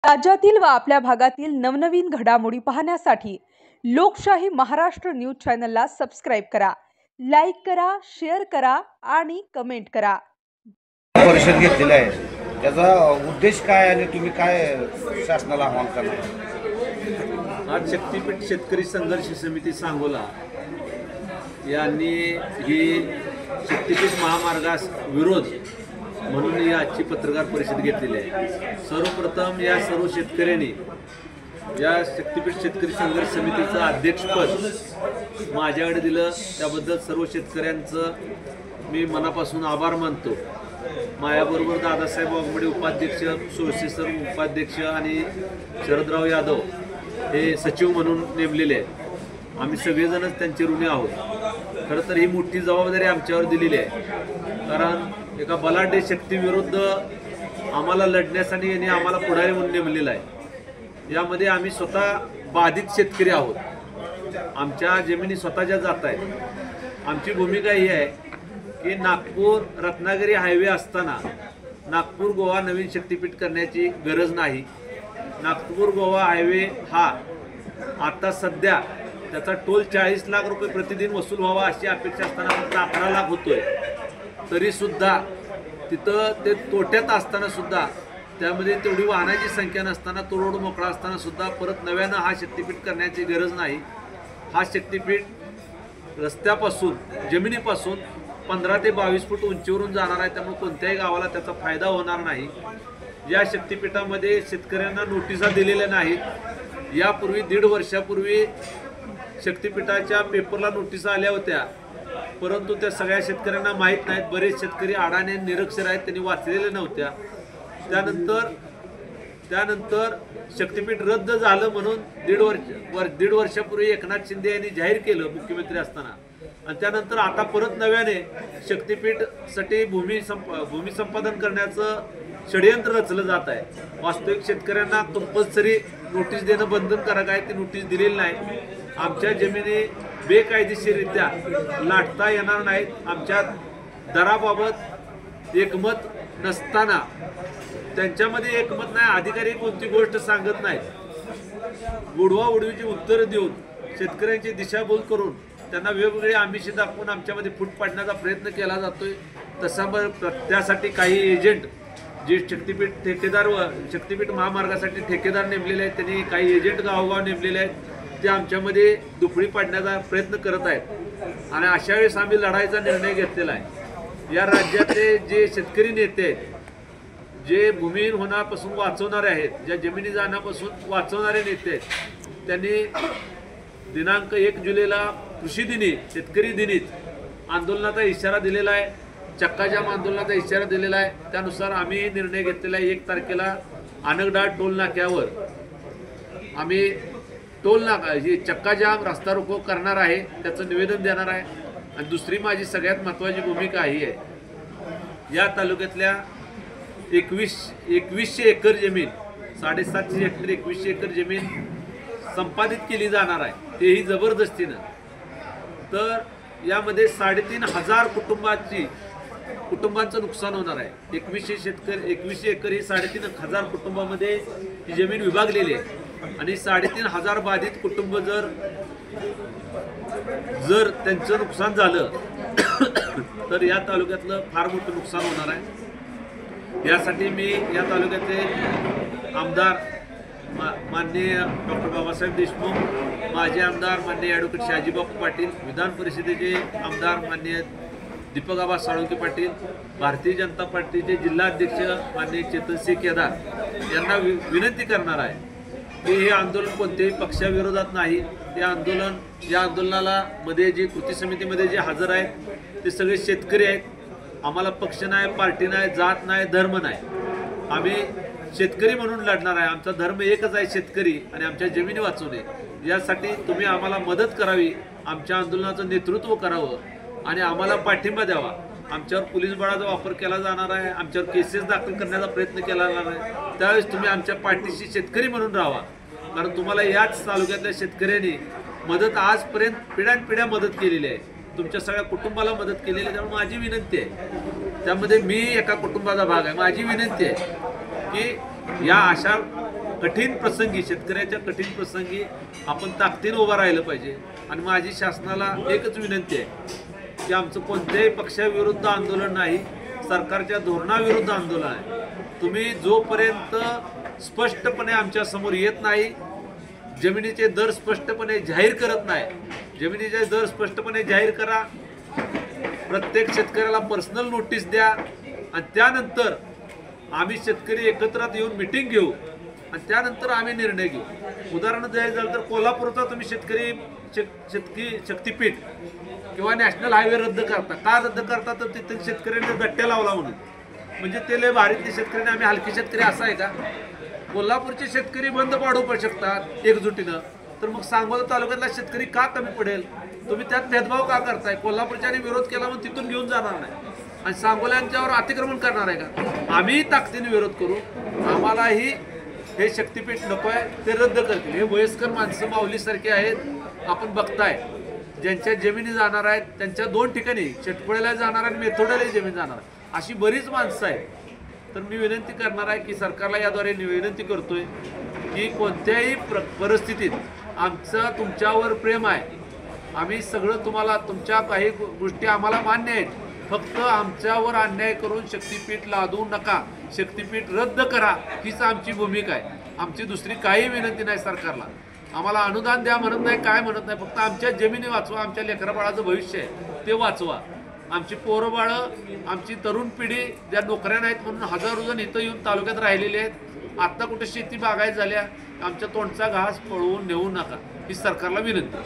राज्यातील व आपल्या भागातील नवनवीन घडामोडी पाहण्यासाठी लोकशाही महाराष्ट्र न्यूज चॅनलला सबस्क्राइब करा, लाईक करा, शेअर करा आणि कमेंट करा। परिषद घेतलेली आहे, त्याचा उद्देश काय आणि तुम्ही काय शासनाला आव्हान करणार? आज शक्तीपीठ शेतकरी संघर्ष समिती सांगोला यांनी ही शक्तीपीठ महामार्गास विरोध म्हणून ही आजची पत्रकार परिषद घेतलेली आहे। सर्वप्रथम या सर्व शेतकऱ्यांनी या शक्तीपीठ शेतकरी संघर्ष समितीचं अध्यक्षपद माझ्याकडे दिलं, त्याबद्दल सर्व शेतकऱ्यांचं मी मनापासून आभार मानतो। माझ्याबरोबर दादासाहेब वाघमोडे उपाध्यक्ष, सोळसे सर उपाध्यक्ष आणि शरदराव यादव हे सचिव म्हणून नेमलेले आहेत। आम्ही सगळेजणच त्यांचे ऋणी आहोत। खरं तर ही मोठी जबाबदारी आमच्यावर दिलेली आहे, कारण एका बलाढ्य शक्तीविरुद्ध आम्हाला लढण्यासाठी यांनी आम्हाला पुढारी म्हणून नेमलेला आहे। यामध्ये आम्ही स्वतः बाधित शेतकरी आहोत, आमच्या जमिनी स्वतःच्या जात आहेत। आमची भूमिका ही आहे की नागपूर रत्नागिरी हायवे असताना नागपूर गोवा नवीन शक्तीपीठ करण्याची गरज नाही। नागपूर गोवा हायवे हा आता सध्या त्याचा टोल 40 लाख रुपये प्रतिदिन वसूल व्हावा अशी अपेक्षा असताना फक्त 11 लाख होतोय। तरीसुद्धा तिथं ते तोट्यात असताना सुद्धा त्यामध्ये तेवढी वाहनाची संख्या नसताना तो रोड मोकळा असताना सुद्धा परत नव्यानं हा शक्तीपीठ करण्याची गरज नाही। हा शक्तीपीठ रस्त्यापासून जमिनीपासून 15 ते 22 फूट उंचीवरून जाणार आहे, त्यामुळे कोणत्याही गावाला त्याचा फायदा होणार नाही। या शक्तीपीठामध्ये शेतकऱ्यांना नोटिसा दिलेल्या नाहीत। यापूर्वी 1.5 वर्षापूर्वी शक्तीपीठाच्या पेपरला नोटिसा आल्या होत्या, परंतु त्या सगळ्या शेतकऱ्यांना माहीत नाहीत। बरेच शेतकरी अडाणी निरक्षर आहेत, त्यांनी वाचलेल्या नव्हत्या। त्यानंतर शक्तीपीठ रद्द झालं म्हणून 1.5 वर्षापूर्वी एकनाथ शिंदे यांनी जाहीर केलं मुख्यमंत्री असताना, आणि त्यानंतर आता परत नव्याने शक्तीपीठसाठी भूमी संपादन करण्याचं षडयंत्र रचलं जात आहे। वास्तविक शेतकऱ्यांना कंपल्सरी नोटीस देणं बंधनकारक आहे, ती नोटीस दिलेली नाही। आमच्या जमिनी बेकायदेशीररित्या लाटता येणार नाहीत। आमच्या दराबाबत एकमत नसताना त्यांच्यामध्ये एकमत नाही, अधिकारी कोणती गोष्ट सांगत नाहीत। उडवा उडवीची उत्तरं देऊन शेतकऱ्यांची दिशाभूल करून त्यांना वेगवेगळे आमिषे दाखवून आमच्यामध्ये फूट पाडण्याचा प्रयत्न केला जातोय। त्यासाठी काही एजंट जे शक्तीपीठ महामार्गासाठी ठेकेदार नेमलेले आहेत, त्यांनी काही एजंट गावोगाव नेमलेले आहेत, ते आमच्यामध्ये दुफळी पाडण्याचा प्रयत्न करत आहेत। आणि अशा वेळेस आम्ही लढाईचा निर्णय घेतलेला आहे। या राज्यातले जे शेतकरी नेते आहेत, जे भूमिहीन होण्यापासून वाचवणारे आहेत, ज्या जमिनी जाण्यापासून वाचवणारे नेते आहेत, त्यांनी दिनांक 1 जुलैला कृषी दिनी शेतकरी दिनीच आंदोलनाचा इशारा दिलेला आहे, चक्काजाम आंदोलनाचा इशारा दिलेला आहे। त्यानुसार आम्ही निर्णय घेतलेला आहे, 1 तारखेला अनगडाळ टोल नाक्यावर आम्ही टोल नाका ही चक्काजाम रस्ता रोको करणार आहे, त्याचं निवेदन देणार आहे। आणि दुसरी माझी सगळ्यात महत्त्वाची भूमिका ही आहे, या तालुक्यातल्या 2100 एकर जमीन, 750 हेक्टर 2100 एकर जमीन संपादित केली जाणार आहे, तेही जबरदस्तीनं। तर यामध्ये 3,500 कुटुंबांचं नुकसान होणार आहे। 2100 एकर ही 3,500 कुटुंबामध्ये ही जमीन विभागलेली आहे, आणि 3,500 बाधित कुटुंब जर त्यांचं नुकसान झालं तर या तालुक्यातलं फार मोठं नुकसान होणार आहे। यासाठी मी या तालुक्याचे आमदार माननीय डॉक्टर बाबासाहेब देशमुख, माजी आमदार माननीय ॲडव्होकेट शहाजीबापू पाटील, विधान परिषदेचे आमदार माननीय दीपकआबा साळुंके पाटील, भारतीय जनता पार्टीचे जिल्हाध्यक्ष माननीय चेतनसिंह केदार यांना विनंती करणार आहे की हे आंदोलन कोणत्याही पक्षाविरोधात नाही। या आंदोलनाला मध्ये जे कृती समितीमध्ये जे हजर आहेत ते सगळे शेतकरी आहेत। आम्हाला पक्ष नाही, पार्टी नाही, जात नाही, धर्म नाही, आम्ही शेतकरी म्हणून लढणार आहे। आमचा धर्म एकच आहे, शेतकरी, आणि आमच्या जमिनी वाचवणे। यासाठी तुम्ही आम्हाला मदत करावी, आमच्या आंदोलनाचं नेतृत्व करावं आणि आम्हाला पाठिंबा द्यावा। आमच्यावर पोलीस बळाचा वापर केला जाणार आहे, आमच्यावर केसेस दाखल करण्याचा प्रयत्न केला जाणार आहे। त्यावेळेस तुम्ही आमच्या पाठीशी शेतकरी म्हणून राहावा, कारण तुम्हाला याच तालुक्यातल्या शेतकऱ्यांनी मदत आजपर्यंत पिढ्यानपिढ्या मदत केलेली आहे, तुमच्या सगळ्या कुटुंबाला मदत केलेली आहे। त्यामुळे माझी विनंती आहे, त्यामध्ये मी एका कुटुंबाचा भाग आहे, माझी विनंती आहे की या अशा कठीण प्रसंगी, शेतकऱ्याच्या कठीण प्रसंगी आपण ताकदीनं उभं राहिलं पाहिजे. आणि माझी शासनाला एकच विनंती आहे की आमचं कोणत्याही पक्षाविरुद्ध आंदोलन नाही, सरकारच्या धोरणाविरुद्ध आंदोलन आहे. तुम्ही जोपर्यंत स्पष्टपणे आमच्या समोर येत नाही, जमिनीचे दर स्पष्टपणे जाहीर करत नाही, जमिनीचे दर स्पष्टपणे जाहीर करा, प्रत्येक शेतकऱ्याला पर्सनल नोटीस द्या आणि त्यानंतर आम्ही शेतकरी एकत्रात येऊन मिटिंग घेऊ आणि त्यानंतर आम्ही निर्णय घेऊ. उदाहरण द्यायचं झालं तर कोल्हापूरचा तुम्ही शक्तीपीठ किंवा नॅशनल हायवे रद्द करता. का रद्द करता? तर तिथे शेतकऱ्यांनी गट्ट्या लावला म्हणून. म्हणजे ते लय भारीतले शेतकरी, आम्ही हलके शेतकरी असं आहे का? कोल्हापूरचे शेतकरी बंद पाडू पण शकतात एकजुटीनं, तर मग सांगोला तालुक्यातला शेतकरी का कमी पडेल? तुम्ही त्यात भेदभाव का करताय? कोल्हापूरच्याने विरोध केला म्हणून तिथून घेऊन जाणार नाही आणि सांगोल्यांच्यावर अतिक्रमण करणार आहे का? आम्ही ताकदीने विरोध करू. आम्हालाही हे शक्तीपीठ नको आहे, ते रद्द करतील. हे वयस्कर माणसं माऊलीसारखे आहेत, आपण बघताय. ज्यांच्या जमिनी जाणार आहेत त्यांच्या 2 ठिकाणी, शेटपळेला जाणार आणि मेथोड्यालाही जमीन जाणार, अशी बरीच माणसं आहेत. तर मी विनंती करणार आहे की सरकारला याद्वारे विनंती करतोय की कोणत्याही परिस्थितीत आमचं तुमच्यावर प्रेम आहे. आम्ही सगळं तुम्हाला, तुमच्या काही गोष्टी आम्हाला मान्य आहेत, फक्त आमच्यावर अन्याय करून शक्तीपीठ लादू नका, शक्तीपीठ रद्द करा, हीच आमची भूमिका आहे. आमची दुसरी काही विनंती नाही सरकारला. आम्हाला अनुदान द्या म्हणत नाही, काय म्हणत नाही, फक्त आमच्या जमिनी वाचवा, आमच्या लेकराबाळाचं भविष्य आहे ते वाचवा. आमची पोरंबाळं, आमची तरुण पिढी ज्या नोकऱ्या नाहीत म्हणून हजारो जण इथं येऊन तालुक्यात राहिलेले आहेत. आत्ता कुठे शेती बागायत झाल्या, आमच्या तोंडचा घास पळवून नेऊ नका, ही सरकारला विनंती.